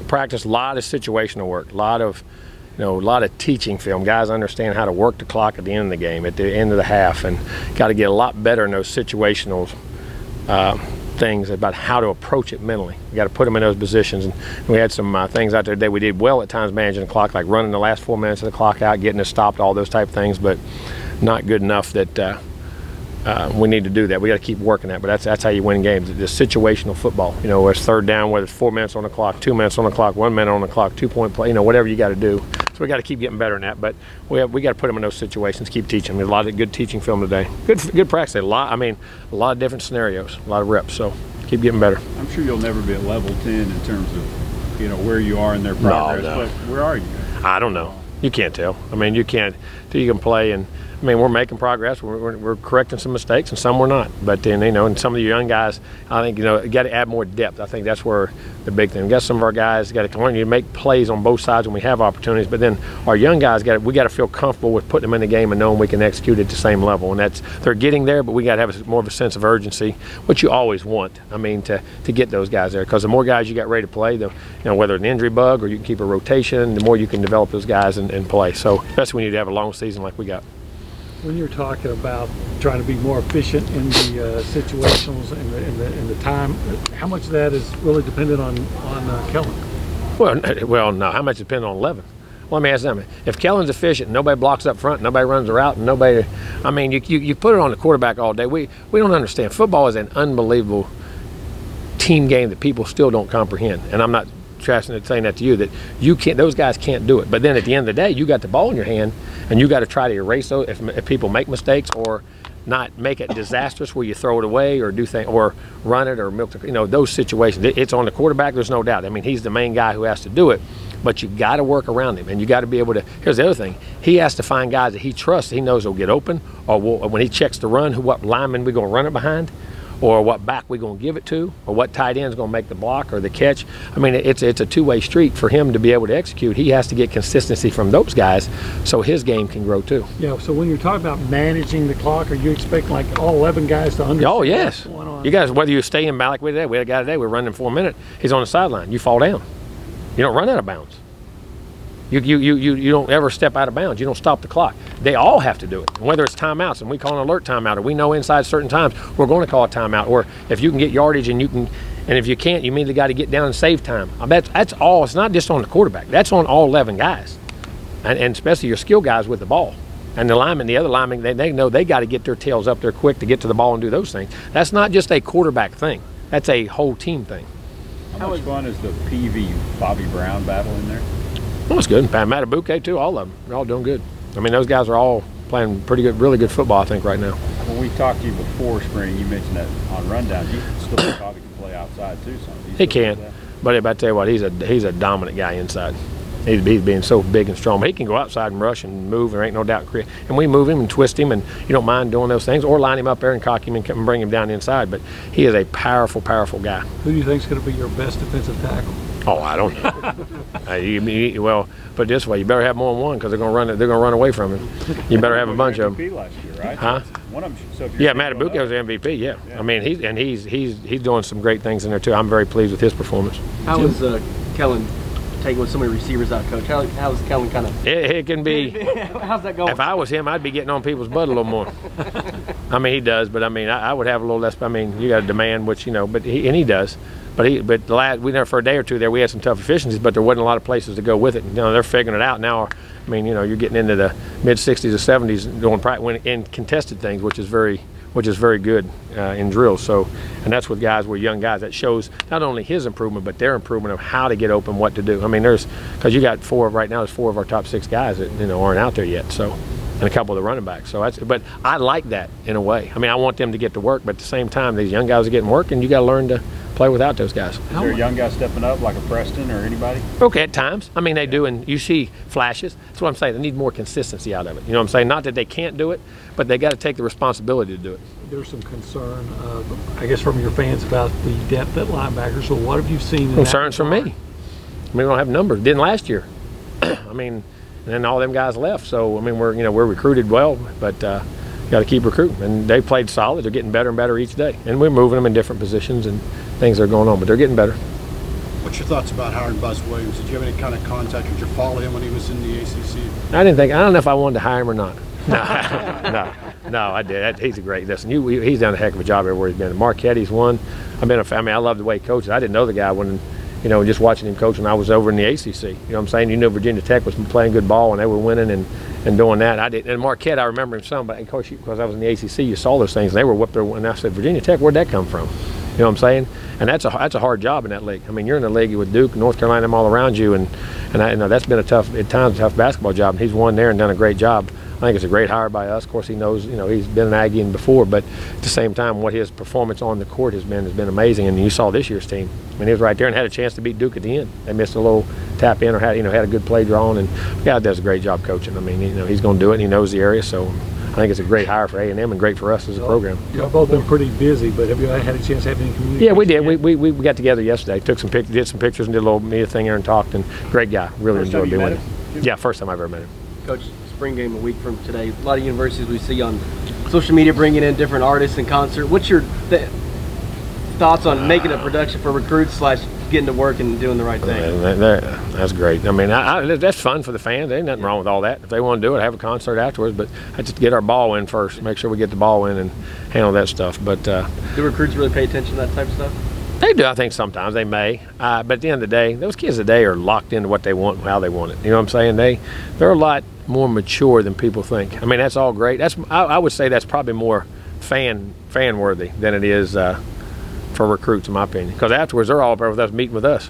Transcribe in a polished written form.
practice a lot of situational work, a lot of teaching film. Guys understand how to work the clock at the end of the game, at the end of the half, and got to get a lot better in those situational things about how to approach it mentally. You got to put them in those positions. And we had some things out there today we did well at times managing the clock, like running the last 4 minutes of the clock out, getting it stopped, all those type of things, but not good enough that we need to do that. We got to keep working that, but that's how you win games. It's situational football. Where it's third down, whether it's 4 minutes on the clock, 2 minutes on the clock, 1 minute on the clock, 2-point play, whatever you got to do. So we got to keep getting better in that, but we got to put them in those situations, keep teaching them. There's a lot of good teaching film today. Good practice. A lot of different scenarios, a lot of reps. So keep getting better. I'm sure you'll never be at level 10 in terms of where you are in their progress. No. But where are you? I don't know. You can't tell. You can't till you can play. And we're making progress. We're correcting some mistakes, and some we're not. But then, and some of the young guys, I think, you got to add more depth. I think that's where the big thing. We got some of our guys got to learn to make plays on both sides when we have opportunities. But then our young guys we got to feel comfortable with putting them in the game and knowing we can execute at the same level. And they're getting there, but we got to have more of a sense of urgency, which you always want. To get those guys there, because the more guys you got ready to play, whether it's an injury bug or you can keep a rotation, the more you can develop those guys and play. So especially when you have a long season like we got. When you're talking about trying to be more efficient in the situationals and the time, how much of that is really dependent on Kellen? Well, no. How much depends on 11? Well, let me ask them. If Kellen's efficient, nobody blocks up front, nobody runs the route, and nobody. You put it on the quarterback all day. We don't understand. Football is an unbelievable team game that people still don't comprehend, and I'm not saying that to you, that those guys can't do it. But then at the end of the day, you got the ball in your hand, and you got to try to erase those if people make mistakes, or not make it disastrous where you throw it away or do things or run it or milk those situations. It's on the quarterback, there's no doubt. He's the main guy who has to do it, but you got to work around him, and you got to be able to. Here's the other thing: he has to find guys that he trusts, he knows will get open, or when he checks the run, what lineman we gonna run it behind, or what back we gonna give it to, or what tight end's gonna make the block or the catch. It's a two-way street for him to be able to execute. He has to get consistency from those guys so his game can grow too. Yeah, so when you're talking about managing the clock, are you expecting like all 11 guys to understand Oh, yes. what's going on? You guys, whether you stay in like we had a guy today, we're running 4 minutes, he's on the sideline, you fall down. You don't run out of bounds. You don't ever step out of bounds. You don't stop the clock. They all have to do it. Whether it's timeouts, and we call an alert timeout, or we know inside certain times we're going to call a timeout, or if you can get yardage and if you can't, you immediately got to get down and save time. That's all. It's not just on the quarterback. That's on all 11 guys, and especially your skill guys with the ball. And the other linemen, they know they got to get their tails up there quick to get to the ball and do those things. That's not just a quarterback thing. That's a whole team thing. How much fun is the Bobby Brown battle in there? Well, it's good. And Matt Abuke too. All of them. They're all doing good. Those guys are all playing pretty good, really good football, I think, right now. When we talked to you before spring, you mentioned that on rundown, you still think Bobby can play outside too. He can, but I tell you what, he's a dominant guy inside. He's being so big and strong. But he can go outside and rush and move. There ain't no doubt. And we move him and twist him, and you don't mind doing those things, or line him up there and cock him and bring him down inside. But he is a powerful, powerful guy. Who do you think is going to be your best defensive tackle? Oh, I don't know. Well, put it this way: you better have more than one, because they're going to run. They're going to run away from him. You better have a bunch of them. Last year, right? Huh? One of them. So yeah, Matt Abuke was the MVP. Yeah. He's doing some great things in there too. I'm very pleased with his performance. How was Kellen taking with so many receivers out, Coach? How's Kellen kind of? It can be. How's that going? If I was him, I'd be getting on people's butt a little more. He does, but I would have a little less. You got a demand, which but he does. But for a day or two there, we had some tough efficiencies, but there wasn't a lot of places to go with it. They're figuring it out now. You're getting into the mid-60s or 70s going in contested things, which is very good in drills. So, and that's with guys, we're young guys. That shows not only his improvement, but their improvement of how to get open, what to do. Because you got right now, there's 4 of our top 6 guys that aren't out there yet. So, and a couple of the running backs. So but I like that in a way. I want them to get to work, but at the same time, these young guys are getting work, and you got to learn to play without those guys. Is there a young guy stepping up like a Preston or anybody? Okay, at times. They do, and you see flashes. That's what I'm saying. They need more consistency out of it. You know what I'm saying? Not that they can't do it, but they got to take the responsibility to do it. There's some concern, I guess, from your fans about the depth at linebacker. So what have you seen? Concerns from me. We don't have numbers. Didn't last year. And then all them guys left. So we're recruited well, but got to keep recruiting. And they played solid. They're getting better and better each day. And we're moving them in different positions and things are going on, but they're getting better. What's your thoughts about hiring Buzz Williams? Did you have any kind of contact? Did you follow him when he was in the ACC? I don't know if I wanted to hire him or not. No, I did. He's a great. Listen, he's done a heck of a job everywhere he's been. Marquette's one. I love the way he coaches. I didn't know the guy when, just watching him coach when I was over in the ACC. You know what I'm saying? Virginia Tech was playing good ball and they were winning and doing that. I did. And Marquette, I remember him some, but of course, because I was in the ACC, you saw those things. And they were whipped their. And I said, Virginia Tech, where'd that come from? You know what I'm saying? And that's a hard job in that league. I mean, you're in a league with Duke, North Carolina, them all around you, and I know that's been at times a tough basketball job. And he's won there and done a great job. I think it's a great hire by us. Of course, he knows, he's been an Aggie before, but at the same time, what his performance on the court has been amazing. And you saw this year's team. I mean, he was right there and had a chance to beat Duke at the end. They missed a little tap in or had a good play drawn, and God does a great job coaching. I mean, he's going to do it, and he knows the area, so I think it's a great hire for A&M and great for us as a program. You've both been pretty busy, but have you had a chance to have any communication? Yeah, we did. We got together yesterday, took some pictures, did some pictures, and did a little media thing there and talked. And great guy, really enjoyed being with him. Yeah, first time I've ever met him. Coach, spring game a week from today. A lot of universities we see on social media bringing in different artists and concert. What's your thoughts on making a production for recruits / getting to work and doing the right thing? That's great. I mean, that's fun for the fans. There ain't nothing wrong with all that. If they want to do it, have a concert afterwards. But I just get our ball in first. Make sure we get the ball in and handle that stuff. But do recruits really pay attention to that type of stuff? They do. I think sometimes they may. But at the end of the day, those kids today are locked into what they want and how they want it. You know what I'm saying? They're a lot more mature than people think. I mean, that's all great. I would say that's probably more fan worthy than it is for recruits, in my opinion. Because afterwards, they're all over with us meeting with us.